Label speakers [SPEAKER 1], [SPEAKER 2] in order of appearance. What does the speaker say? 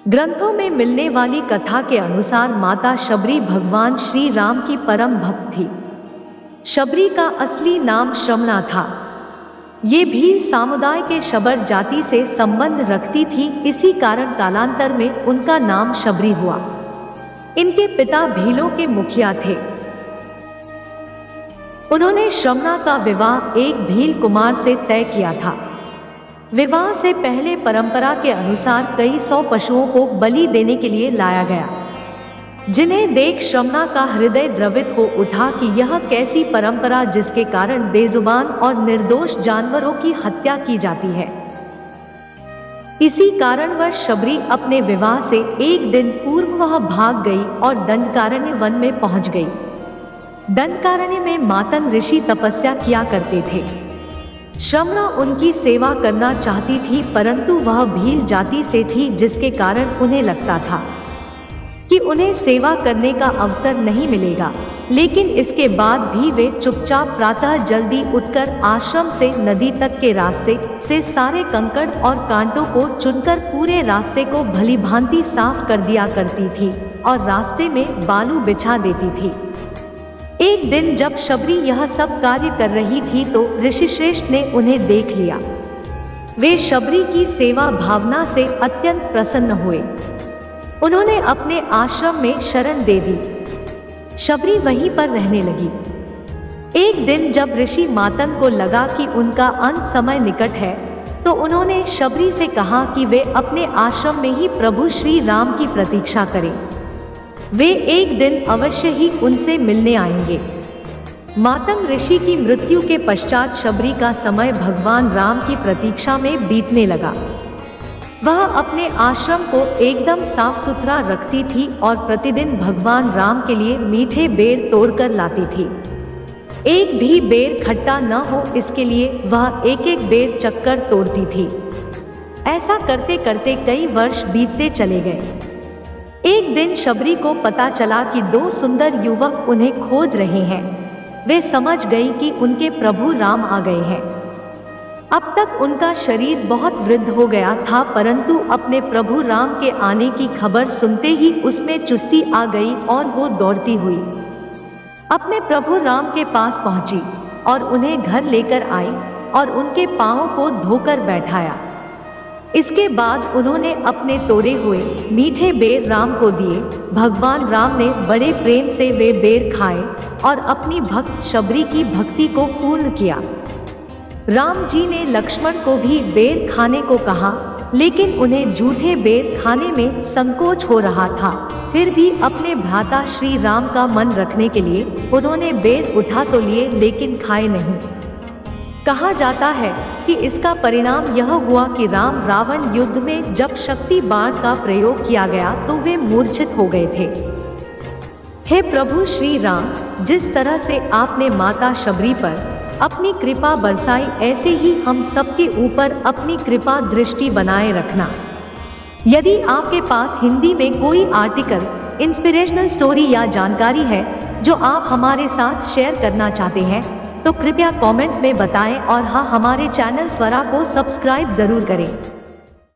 [SPEAKER 1] ग्रंथों में मिलने वाली कथा के अनुसार माता शबरी भगवान श्री राम की परम भक्त थी। शबरी का असली नाम श्रमणा था। ये भील समुदाय के शबर जाति से संबंध रखती थी, इसी कारण कालांतर में उनका नाम शबरी हुआ। इनके पिता भीलों के मुखिया थे। उन्होंने श्रमणा का विवाह एक भील कुमार से तय किया था। विवाह से पहले परंपरा के अनुसार कई 100 पशुओं को बलि देने के लिए लाया गया, जिन्हें देख श्रमणा का हृदय द्रवित हो उठा कि यह कैसी परंपरा जिसके कारण बेजुबान और निर्दोष जानवरों की हत्या की जाती है। इसी कारणवश शबरी अपने विवाह से एक दिन पूर्व वह भाग गई और दंडकारण्य वन में पहुंच गई। दंडकारण्य में मातंग ऋषि तपस्या किया करते थे। श्रमणा उनकी सेवा करना चाहती थी, परंतु वह भील जाति से थी, जिसके कारण उन्हें लगता था कि उन्हें सेवा करने का अवसर नहीं मिलेगा। लेकिन इसके बाद भी वे चुपचाप प्रातः जल्दी उठकर आश्रम से नदी तक के रास्ते से सारे कंकड़ और कांटों को चुनकर पूरे रास्ते को भलीभांति साफ कर दिया करती थी और रास्ते में बालू बिछा देती थी। एक दिन जब शबरी यह सब कार्य कर रही थी तो ऋषिश्रेष्ठ ने उन्हें देख लिया। वे शबरी की सेवा भावना से अत्यंत प्रसन्न हुए। उन्होंने अपने आश्रम में शरण दे दी। शबरी वहीं पर रहने लगी। एक दिन जब ऋषि मातंग को लगा कि उनका अंत समय निकट है, तो उन्होंने शबरी से कहा कि वे अपने आश्रम में ही प्रभु श्री राम की प्रतीक्षा करें। वे एक दिन अवश्य ही उनसे मिलने आएंगे। मातंग ऋषि की मृत्यु के पश्चात शबरी का समय भगवान राम की प्रतीक्षा में बीतने लगा। वह अपने आश्रम को एकदम साफ सुथरा रखती थी और प्रतिदिन भगवान राम के लिए मीठे बेर तोड़कर लाती थी। एक भी बेर खट्टा न हो इसके लिए वह एक एक बेर चक्कर तोड़ती थी। ऐसा करते करते कई वर्ष बीतते चले गए। एक दिन शबरी को पता चला कि 2 सुंदर युवक उन्हें खोज रहे हैं। वे समझ गई कि उनके प्रभु राम आ गए हैं। अब तक उनका शरीर बहुत वृद्ध हो गया था, परंतु अपने प्रभु राम के आने की खबर सुनते ही उसमें चुस्ती आ गई और वो दौड़ती हुई अपने प्रभु राम के पास पहुंची और उन्हें घर लेकर आई और उनके पांवों को धोकर बैठाया। इसके बाद उन्होंने अपने तोड़े हुए मीठे बेर राम को दिए। भगवान राम ने बड़े प्रेम से वे बेर खाए और अपनी भक्त शबरी की भक्ति को पूर्ण किया। राम जी ने लक्ष्मण को भी बेर खाने को कहा, लेकिन उन्हें जूठे बेर खाने में संकोच हो रहा था। फिर भी अपने भ्राता श्री राम का मन रखने के लिए उन्होंने बेर उठा तो लिए, लेकिन खाए नहीं। कहा जाता है कि इसका परिणाम यह हुआ कि राम रावण युद्ध में जब शक्ति बाण का प्रयोग किया गया तो वे मूर्छित हो गए थे। हे प्रभु श्री राम, जिस तरह से आपने माता शबरी पर अपनी कृपा बरसाई, ऐसे ही हम सबके ऊपर अपनी कृपा दृष्टि बनाए रखना। यदि आपके पास हिंदी में कोई आर्टिकल, इंस्पिरेशनल स्टोरी या जानकारी है जो आप हमारे साथ शेयर करना चाहते हैं, तो कृपया कमेंट में बताएं और हाँ, हमारे चैनल स्वरा को सब्सक्राइब जरूर करें।